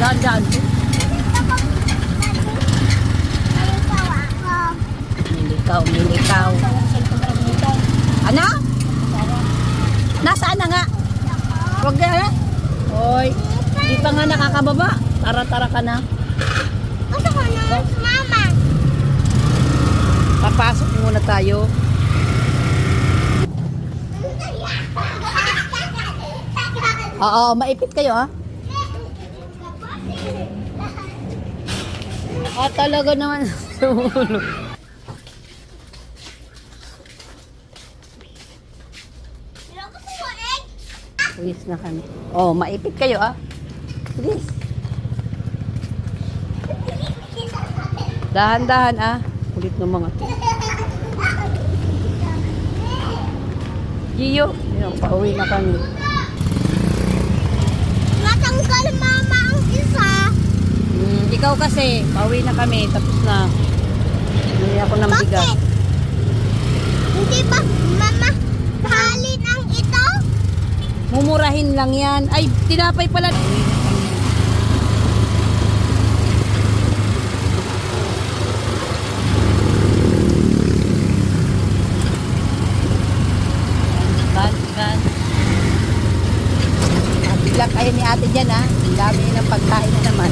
Daan-daan. Nilikaw, nilikaw. Ano? Nasaan na nga? Huwag na. Hoy, di pa nga nakakababa. Tara-tara ka na. Gusto ko na mama. Papasok muna tayo. Oo, maipit kayo ha. Talaga naman sumulo. Please na kami. Oh, maipit kayo ah. Please. Dahan-dahan ah. Kulit ng mga to. Gio, yun, pauwi na kami. Natanggal mama ang isa. Ikaw kasi, pauwi na kami. Tapos na. Hindi ako ng bigas. Bakit? Hindi ba mama halin ang ito? Mumurahin lang yan. Ay, tinapay pala. Kan. Bigla kayo ni ate dyan ha. Ang dami ng pagkain na naman.